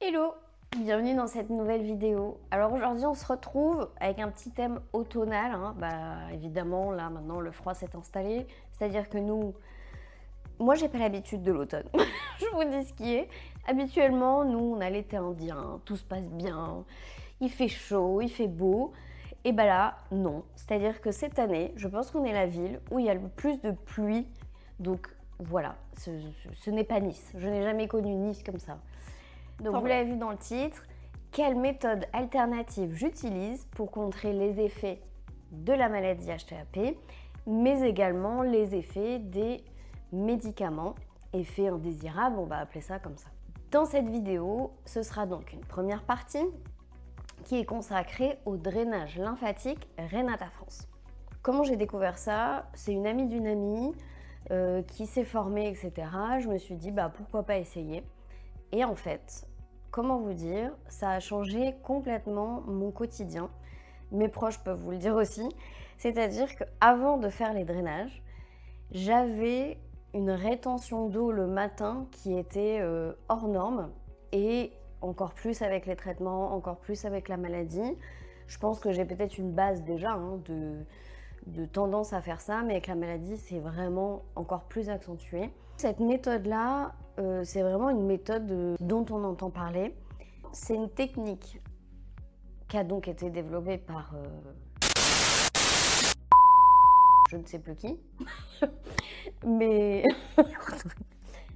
Hello, bienvenue dans cette nouvelle vidéo. Alors aujourd'hui on se retrouve avec un petit thème automnal, hein. Évidemment là maintenant le froid s'est installé, c'est-à-dire que moi j'ai pas l'habitude de l'automne, je vous dis ce qui est. Habituellement nous on a l'été indien, tout se passe bien, il fait chaud, il fait beau, et là non. C'est-à-dire que cette année je pense qu'on est la ville où il y a le plus de pluie, donc voilà, ce n'est pas Nice, je n'ai jamais connu Nice comme ça. Donc vous l'avez vu dans le titre, quelle méthode alternative j'utilise pour contrer les effets de la maladie HTAP, mais également les effets des médicaments, effets indésirables, on va appeler ça comme ça. Dans cette vidéo, ce sera donc une première partie qui est consacrée au drainage lymphatique Renata France. Comment j'ai découvert ça? C'est une amie d'une amie qui s'est formée, etc. Je me suis dit, pourquoi pas essayer? Et en fait, comment vous dire, ça a changé complètement mon quotidien. Mes proches peuvent vous le dire aussi. C'est-à-dire qu'avant de faire les drainages, j'avais une rétention d'eau le matin qui était hors norme. Et encore plus avec les traitements, encore plus avec la maladie. Je pense que j'ai peut-être une base déjà de tendance à faire ça, mais avec la maladie, c'est vraiment encore plus accentué. Cette méthode-là, c'est vraiment une méthode dont on entend parler. C'est une technique qui a donc été développée par je ne sais plus qui, mais vous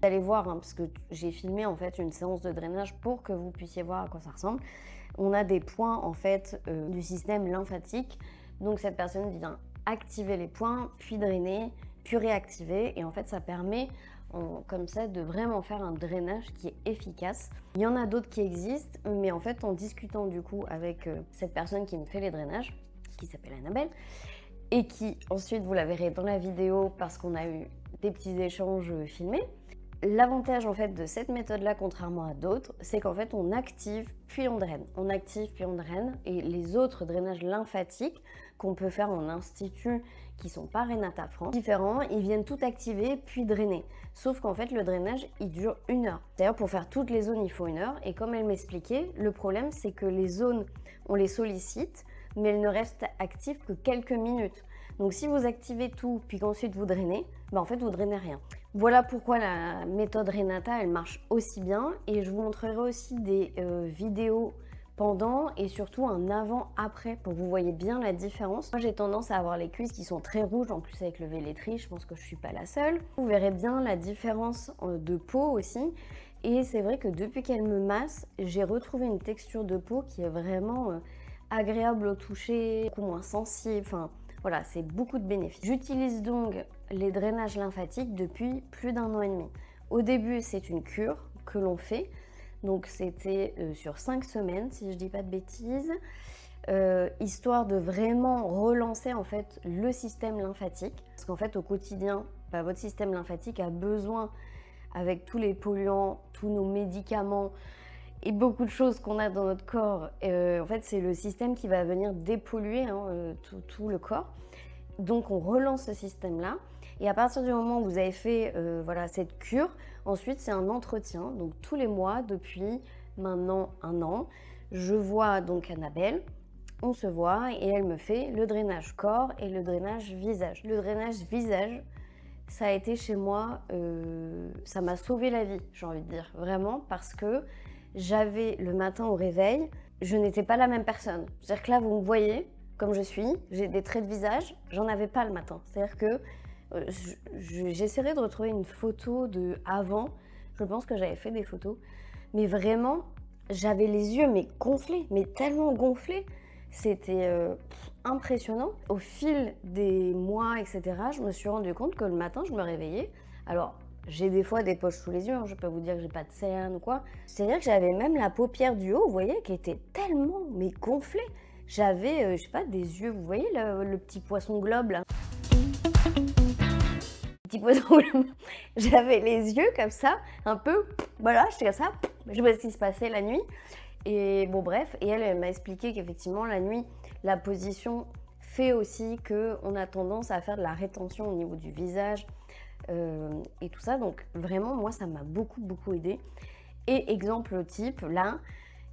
allez voir, hein, parce que j'ai filmé en fait une séance de drainage pour que vous puissiez voir à quoi ça ressemble. On a des points en fait du système lymphatique, donc cette personne vient activer les points, puis drainer, puis réactiver, et en fait ça permet comme ça de vraiment faire un drainage qui est efficace. Il y en a d'autres qui existent, mais en fait en discutant du coup avec cette personne qui me fait les drainages, qui s'appelle Annabelle, et qui ensuite vous la verrez dans la vidéo parce qu'on a eu des petits échanges filmés. L'avantage en fait de cette méthode là, contrairement à d'autres, c'est qu'en fait on active puis on draine, on active puis on draine, et les autres drainages lymphatiques qu'on peut faire en institut qui sont pas Renata France, différents, ils viennent tout activer puis drainer. Sauf qu'en fait le drainage il dure 1 heure. D'ailleurs pour faire toutes les zones il faut 1 heure, et comme elle m'expliquait, le problème c'est que les zones on les sollicite mais elles ne restent actives que quelques minutes. Donc si vous activez tout puis qu'ensuite vous drainez, en fait vous drainez rien. Voilà pourquoi la méthode Renata elle marche aussi bien, et je vous montrerai aussi des vidéos pendant et surtout un avant-après pour que vous voyez bien la différence. Moi j'ai tendance à avoir les cuisses qui sont très rouges, en plus avec le Velletri, je pense que je suis pas la seule. Vous verrez bien la différence de peau aussi, et c'est vrai que depuis qu'elle me masse, j'ai retrouvé une texture de peau qui est vraiment agréable au toucher, beaucoup moins sensible, enfin voilà, c'est beaucoup de bénéfices. J'utilise donc les drainages lymphatiques depuis plus d'1 an et demi. Au début, c'est une cure que l'on fait. Donc c'était sur 5 semaines, si je dis pas de bêtises, histoire de vraiment relancer en fait le système lymphatique. Parce qu'en fait, au quotidien, votre système lymphatique a besoin, avec tous les polluants, tous nos médicaments, et beaucoup de choses qu'on a dans notre corps, en fait c'est le système qui va venir dépolluer tout le corps. Donc on relance ce système là, et à partir du moment où vous avez fait voilà, cette cure, ensuite c'est un entretien. Donc tous les mois depuis maintenant 1 an, je vois donc Annabelle, on se voit et elle me fait le drainage corps et le drainage visage. Le drainage visage, ça a été chez moi, ça m'a sauvé la vie, j'ai envie de dire, vraiment, parce que j'avais le matin au réveil, je n'étais pas la même personne. C'est-à-dire que là, vous me voyez comme je suis, j'ai des traits de visage, j'en avais pas le matin. C'est-à-dire que j'essaierai de retrouver une photo de avant, je pense que j'avais fait des photos, mais vraiment, j'avais les yeux mais gonflés, mais tellement gonflés, c'était impressionnant. Au fil des mois, etc., je me suis rendu compte que le matin, je me réveillais. Alors, j'ai des fois des poches sous les yeux, hein, je peux vous dire que j'ai pas de cernes ou quoi. C'est-à-dire que j'avais même la paupière du haut, vous voyez, qui était tellement mais gonflée. J'avais, je sais pas, des yeux, vous voyez le petit poisson globe là. Petit poisson globe. J'avais les yeux comme ça, un peu, voilà, j'étais comme ça, je sais pas ce qui se passait la nuit. Et bon bref, et elle m'a expliqué qu'effectivement la nuit, la position fait aussi qu'on a tendance à faire de la rétention au niveau du visage et tout ça. Donc vraiment, moi, ça m'a beaucoup aidé. Et exemple type, là,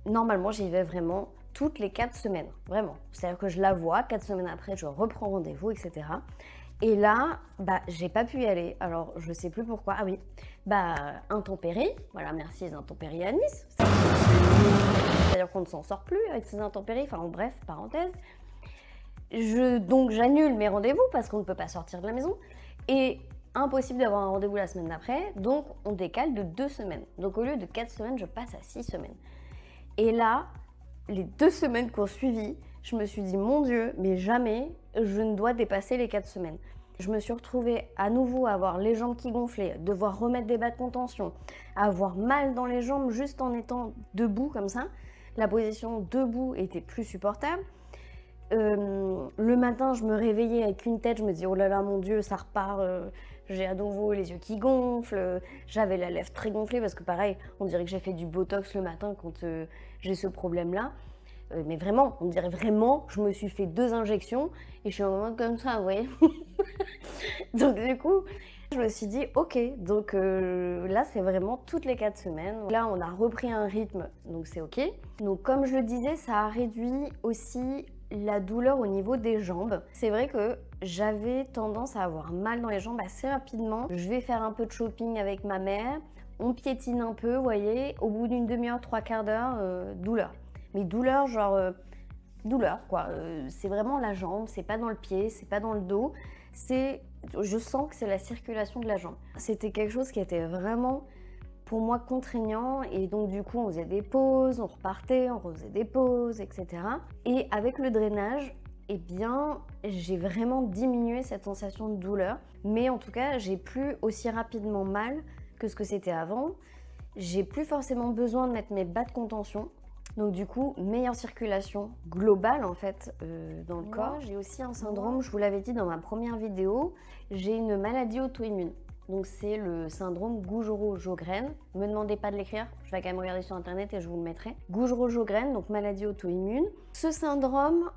normalement, j'y vais vraiment toutes les 4 semaines, vraiment. C'est-à-dire que je la vois, 4 semaines après, je reprends rendez-vous, etc. Et là, bah, j'ai pas pu y aller. Alors, je sais plus pourquoi. Ah oui, bah, intempéries. Voilà, merci les intempéries à Nice. C'est-à-dire qu'on ne s'en sort plus avec ces intempéries. Enfin, bref, parenthèse. Donc, j'annule mes rendez-vous parce qu'on ne peut pas sortir de la maison. Et impossible d'avoir un rendez-vous la semaine d'après. Donc, on décale de 2 semaines. Donc, au lieu de 4 semaines, je passe à 6 semaines. Et là, les 2 semaines qui ont suivi, je me suis dit, mon Dieu, mais jamais je ne dois dépasser les 4 semaines. Je me suis retrouvée à nouveau à avoir les jambes qui gonflaient, devoir remettre des bas de contention, à avoir mal dans les jambes juste en étant debout comme ça. La position debout était plus supportable. Le matin, je me réveillais avec une tête, je me disais, oh là là, mon Dieu, ça repart, j'ai à nouveau les yeux qui gonflent, j'avais la lèvre très gonflée parce que pareil, on dirait que j'ai fait du botox le matin quand j'ai ce problème-là. Mais vraiment, on dirait vraiment, je me suis fait 2 injections et je suis en mode comme ça, vous voyez. Donc du coup, je me suis dit, ok, donc là c'est vraiment toutes les 4 semaines. Là on a repris un rythme, donc c'est ok. Donc comme je le disais, ça a réduit aussi la douleur au niveau des jambes. C'est vrai que j'avais tendance à avoir mal dans les jambes assez rapidement. Je vais faire un peu de shopping avec ma mère, on piétine un peu, vous voyez, au bout d'une demi-heure, 3/4 d'heure, douleur. Mais douleur genre... douleur quoi, c'est vraiment la jambe, c'est pas dans le pied, c'est pas dans le dos, je sens que c'est la circulation de la jambe. C'était quelque chose qui était vraiment pour moi contraignant et donc du coup on faisait des pauses, on repartait, on refaisait des pauses, etc. Et avec le drainage, eh bien j'ai vraiment diminué cette sensation de douleur, mais en tout cas j'ai plus aussi rapidement mal que ce que c'était avant. J'ai plus forcément besoin de mettre mes bas de contention. Donc du coup, meilleure circulation globale en fait dans le corps. J'ai aussi un syndrome, je vous l'avais dit dans ma première vidéo, j'ai une maladie auto-immune. Donc c'est le syndrome Gougerot-Sjogren. Ne me demandez pas de l'écrire, je vais quand même regarder sur internet et je vous le mettrai. Gougerot-Sjogren, donc maladie auto-immune. Ce syndrome,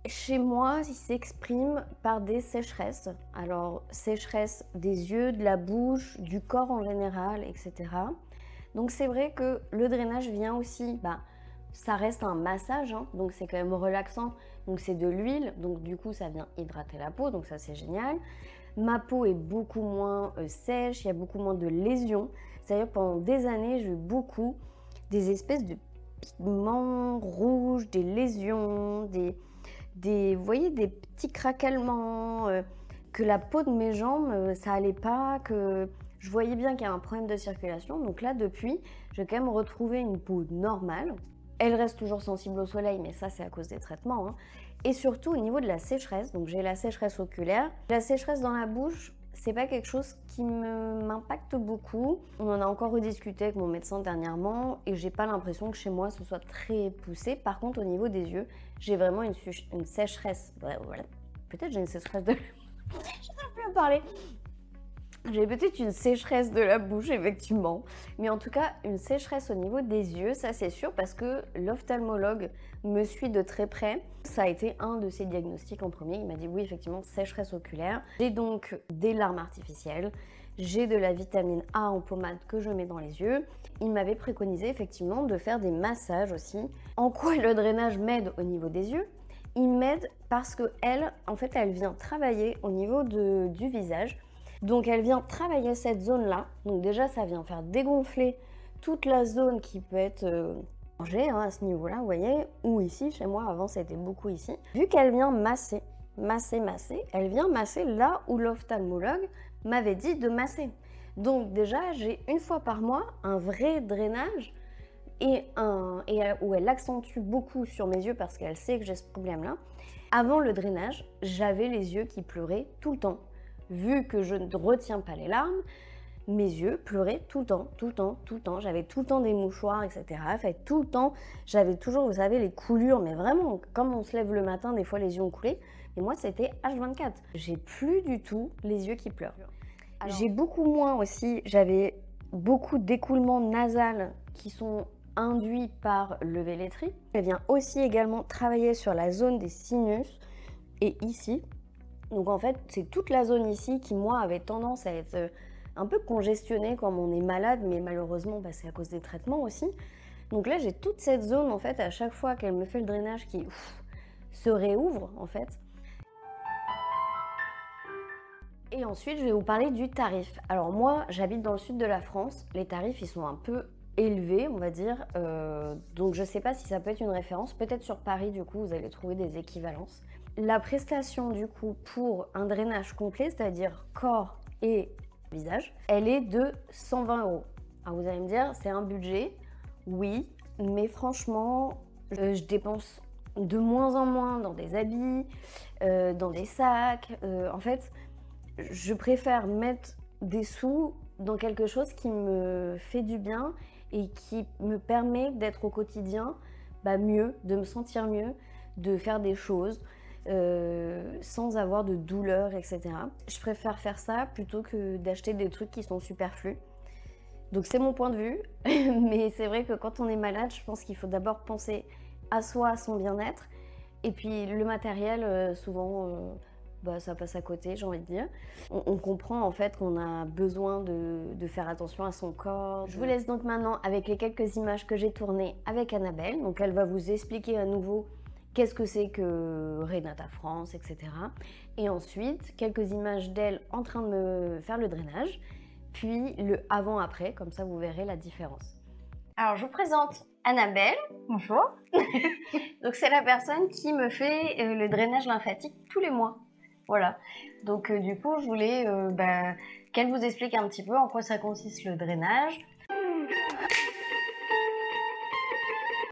chez moi, il s'exprime par des sécheresses. Alors sécheresse des yeux, de la bouche, du corps en général, etc. Donc c'est vrai que le drainage vient aussi... ça reste un massage, hein, donc c'est quand même relaxant. Donc c'est de l'huile, donc du coup ça vient hydrater la peau, donc ça c'est génial. Ma peau est beaucoup moins sèche, il y a beaucoup moins de lésions. C'est-à-dire pendant des années, j'ai eu beaucoup des espèces de pigments rouges, des lésions, vous voyez, des petits craquements, que la peau de mes jambes, ça allait pas, que je voyais bien qu'il y a un problème de circulation. Donc là, depuis, j'ai quand même retrouvé une peau normale. Elle reste toujours sensible au soleil, mais ça, c'est à cause des traitements, hein. Et surtout au niveau de la sécheresse, donc j'ai la sécheresse oculaire. La sécheresse dans la bouche, c'est pas quelque chose qui m'impacte beaucoup. On en a encore rediscuté avec mon médecin dernièrement et j'ai pas l'impression que chez moi ce soit très poussé. Par contre, au niveau des yeux, j'ai vraiment une sécheresse. Voilà. Peut-être j'ai une sécheresse de... Je n'arrive plus à parler. J'ai peut-être une sécheresse de la bouche, effectivement. Mais en tout cas, une sécheresse au niveau des yeux, ça c'est sûr, parce que l'ophtalmologue me suit de très près. Ça a été un de ses diagnostics en premier. Il m'a dit oui, effectivement, sécheresse oculaire. J'ai donc des larmes artificielles. J'ai de la vitamine A en pommade que je mets dans les yeux. Il m'avait préconisé effectivement de faire des massages aussi. En quoi le drainage m'aide au niveau des yeux? Il m'aide parce que en fait, elle vient travailler au niveau du visage. Donc elle vient travailler cette zone-là. Donc déjà, ça vient faire dégonfler toute la zone qui peut être mangée à ce niveau-là, vous voyez. Ou ici, chez moi, avant, c'était beaucoup ici. Vu qu'elle vient masser, elle vient masser là où l'ophtalmologue m'avait dit de masser. Donc déjà, j'ai une fois par mois un vrai drainage et où elle accentue beaucoup sur mes yeux parce qu'elle sait que j'ai ce problème-là. Avant le drainage, j'avais les yeux qui pleuraient tout le temps. Vu que je ne retiens pas les larmes, mes yeux pleuraient tout le temps, tout le temps, tout le temps. J'avais tout le temps des mouchoirs, etc. Fait tout le temps, j'avais toujours, vous savez, les coulures, mais vraiment, comme on se lève le matin, des fois les yeux ont coulé. Mais moi, c'était H24. J'ai plus du tout les yeux qui pleurent. J'ai beaucoup moins aussi, j'avais beaucoup d'écoulements nasales qui sont induits par le Velletri. Elle vient aussi également travailler sur la zone des sinus et ici. Donc en fait, c'est toute la zone ici qui, moi, avait tendance à être un peu congestionné quand on est malade, mais malheureusement, bah, c'est à cause des traitements aussi. Donc là, j'ai toute cette zone, en fait, à chaque fois qu'elle me fait le drainage qui se réouvre, en fait. Et ensuite, je vais vous parler du tarif. Alors moi, j'habite dans le sud de la France. Les tarifs, ils sont un peu élevés, on va dire. Donc je ne sais pas si ça peut être une référence. Peut-être sur Paris, du coup, vous allez trouver des équivalences. La prestation, du coup, pour un drainage complet, c'est-à-dire corps et visage, elle est de 120 €. Alors vous allez me dire, c'est un budget. Oui, mais franchement, je dépense de moins en moins dans des habits, dans des sacs. En fait, je préfère mettre des sous dans quelque chose qui me fait du bien et qui me permet d'être au quotidien mieux, de me sentir mieux, de faire des choses sans avoir de douleur, etc. Je préfère faire ça plutôt que d'acheter des trucs qui sont superflus. Donc c'est mon point de vue, mais c'est vrai que quand on est malade, je pense qu'il faut d'abord penser à soi, à son bien-être, et puis le matériel, souvent, ça passe à côté, j'ai envie de dire. On comprend en fait qu'on a besoin de faire attention à son corps. Je vous laisse donc maintenant avec les quelques images que j'ai tournées avec Annabelle. Donc elle va vous expliquer à nouveau qu'est-ce que c'est que Renata France, etc. Et ensuite, quelques images d'elle en train de me faire le drainage, puis le avant-après, comme ça vous verrez la différence. Alors je vous présente Annabelle. Bonjour. Donc c'est la personne qui me fait le drainage lymphatique tous les mois. Voilà. Donc du coup, je voulais qu'elle vous explique un petit peu en quoi ça consiste le drainage.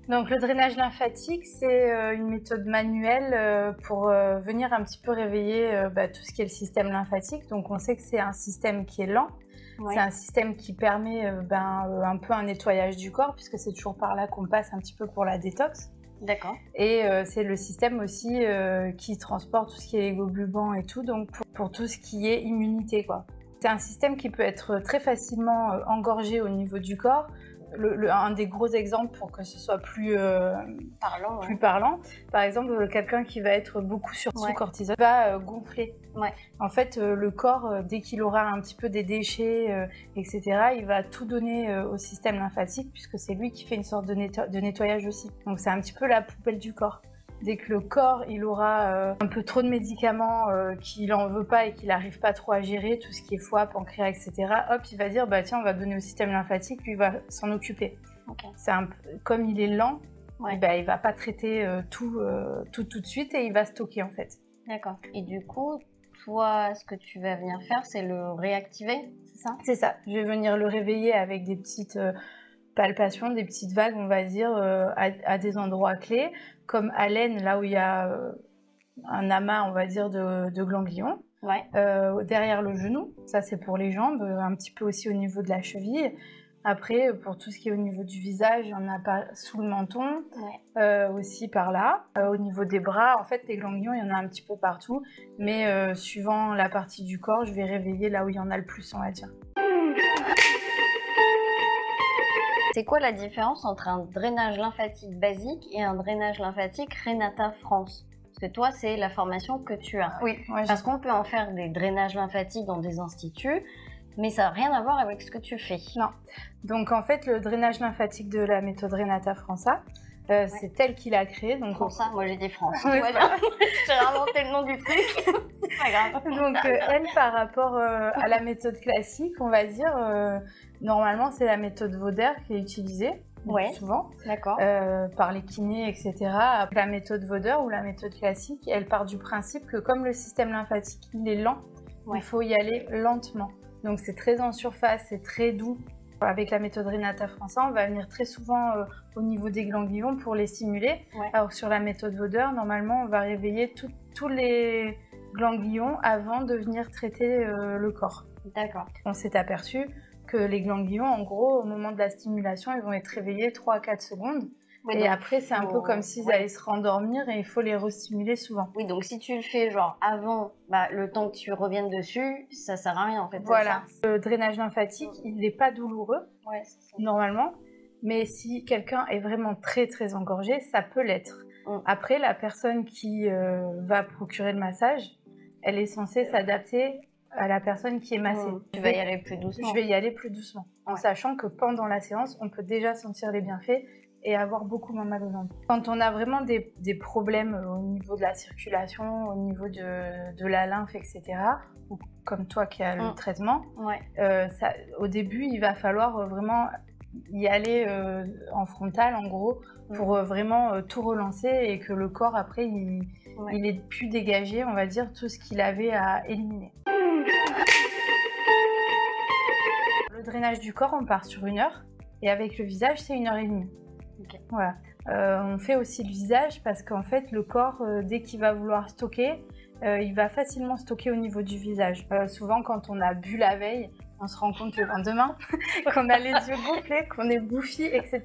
Donc le drainage lymphatique, c'est une méthode manuelle pour venir un petit peu réveiller tout ce qui est le système lymphatique. Donc on sait que c'est un système qui est lent. Ouais. C'est un système qui permet un peu un nettoyage du corps, puisque c'est toujours par là qu'on passe un petit peu pour la détox. D'accord. Et c'est le système aussi qui transporte tout ce qui est hémoglobin et tout, donc pour tout ce qui est immunité, quoi. C'est un système qui peut être très facilement engorgé au niveau du corps. Un des gros exemples pour que ce soit plus parlant, par exemple, quelqu'un qui va être beaucoup sous cortisone va gonfler. Ouais. En fait, le corps, dès qu'il aura un petit peu des déchets, etc., il va tout donner au système lymphatique, puisque c'est lui qui fait une sorte de nettoyage aussi. Donc c'est un petit peu la poubelle du corps. Dès que le corps il aura un peu trop de médicaments qu'il n'en veut pas et qu'il n'arrive pas trop à gérer, tout ce qui est foie, pancréas, etc., hop, il va dire tiens, on va donner au système lymphatique, lui il va s'en occuper. Okay. C'est comme il est lent, il ne va pas traiter tout de suite et il va stocker en fait. D'accord. Et du coup, toi, ce que tu vas venir faire, c'est le réactiver, c'est ça? C'est ça. Je vais venir le réveiller avec des petites palpations, des petites vagues, on va dire, à des endroits clés, comme à l'aine, là où il y a un amas, on va dire, de ganglions. Ouais. Derrière le genou, ça c'est pour les jambes, un petit peu aussi au niveau de la cheville. Après, pour tout ce qui est au niveau du visage, il y en a pas sous le menton, aussi par là. Au niveau des bras, en fait, les ganglions, il y en a un petit peu partout. Mais suivant la partie du corps, je vais réveiller là où il y en a le plus, on va dire. C'est quoi la différence entre un drainage lymphatique basique et un drainage lymphatique Renata France? Parce que toi, c'est la formation que tu as. Oui. Parce qu'on peut en faire des drainages lymphatiques dans des instituts, mais ça n'a rien à voir avec ce que tu fais. Non. Donc en fait, le drainage lymphatique de la méthode Renata França, c'est elle qui l'a créé. Donc França, moi j'ai dit France. Ouais, j'ai inventé le nom du truc. C'est pas grave. Donc elle, par rapport à la méthode classique, on va dire, normalement c'est la méthode Voder qui est utilisée. Souvent, par les kinés, etc. La méthode Voder ou la méthode classique, elle part du principe que comme le système lymphatique il est lent, il faut y aller lentement. Donc c'est très en surface, c'est très doux. Avec la méthode Renata França, on va venir très souvent au niveau des ganglions pour les stimuler. Alors sur la méthode Voder, normalement on va réveiller tous les ganglions avant de venir traiter le corps. D'accord. On s'est aperçu que les ganglions, en gros, au moment de la stimulation, ils vont être réveillés 3 à 4 secondes. Oui, et après, c'est un peu comme s'ils allaient se rendormir et il faut les restimuler souvent. Oui, donc si tu le fais genre avant, le temps que tu reviennes dessus, ça sert à rien en fait. Voilà. Le drainage lymphatique, il n'est pas douloureux, normalement. Mais si quelqu'un est vraiment très très engorgé, ça peut l'être. Après, la personne qui va procurer le massage, elle est censée s'adapter à la personne qui est massée. Tu vas y aller plus doucement. Je vais y aller plus doucement, en sachant que pendant la séance, on peut déjà sentir les bienfaits et avoir beaucoup moins mal aux jambes. Quand on a vraiment des problèmes au niveau de la circulation, au niveau de la lymphe, etc., ou comme toi qui as le traitement, au début, il va falloir vraiment y aller en frontal, en gros, pour vraiment tout relancer et que le corps, après, il ait pu dégager, on va dire, tout ce qu'il avait à éliminer. Le drainage du corps, on part sur 1 heure, et avec le visage, c'est 1h30. Okay. Voilà. On fait aussi le visage parce qu'en fait, le corps, dès qu'il va vouloir stocker, il va facilement stocker au niveau du visage. Souvent, quand on a bu la veille, on se rend compte le lendemain qu'on a les yeux gonflés, qu'on est bouffi, etc.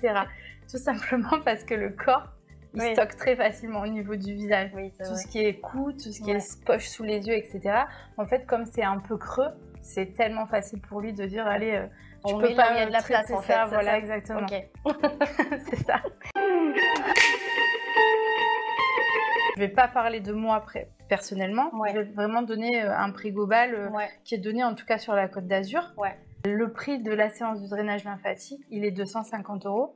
Tout simplement parce que le corps, il stocke très facilement au niveau du visage. Tout ce qui est cou, tout ce qui est poche sous les yeux, etc. En fait, comme c'est un peu creux, c'est tellement facile pour lui de dire, allez, tu peux pas, il y a de la place en fait. Ça, voilà, exactement. Okay. C'est ça. Je vais pas parler de moi personnellement. Je vais vraiment donner un prix global qui est donné en tout cas sur la Côte d'Azur. Le prix de la séance de drainage lymphatique, il est 250 €.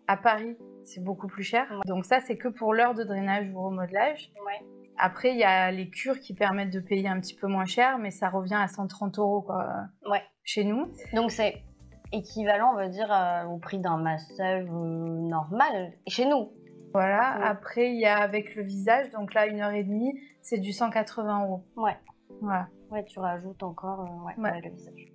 À Paris, c'est beaucoup plus cher. Donc ça, c'est que pour l'heure de drainage ou remodelage. Après, il y a les cures qui permettent de payer un petit peu moins cher, mais ça revient à 130 € quoi, chez nous. Donc c'est équivalent, on va dire, au prix d'un massage normal chez nous. Voilà, après il y a avec le visage, donc là 1h30, c'est du 180 €. Voilà. Tu rajoutes encore le visage.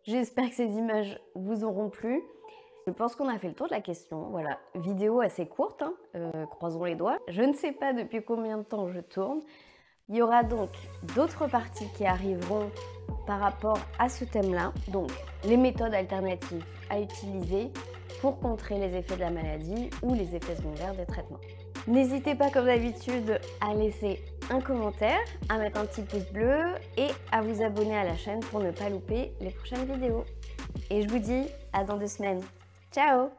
J'espère que ces images vous auront plu. Je pense qu'on a fait le tour de la question. Voilà, vidéo assez courte, hein, croisons les doigts. Je ne sais pas depuis combien de temps je tourne. Il y aura donc d'autres parties qui arriveront par rapport à ce thème-là. Donc, les méthodes alternatives à utiliser pour contrer les effets de la maladie ou les effets secondaires des traitements. N'hésitez pas, comme d'habitude, à laisser un commentaire, à mettre un petit pouce bleu et à vous abonner à la chaîne pour ne pas louper les prochaines vidéos. Et je vous dis à dans 2 semaines. Ciao!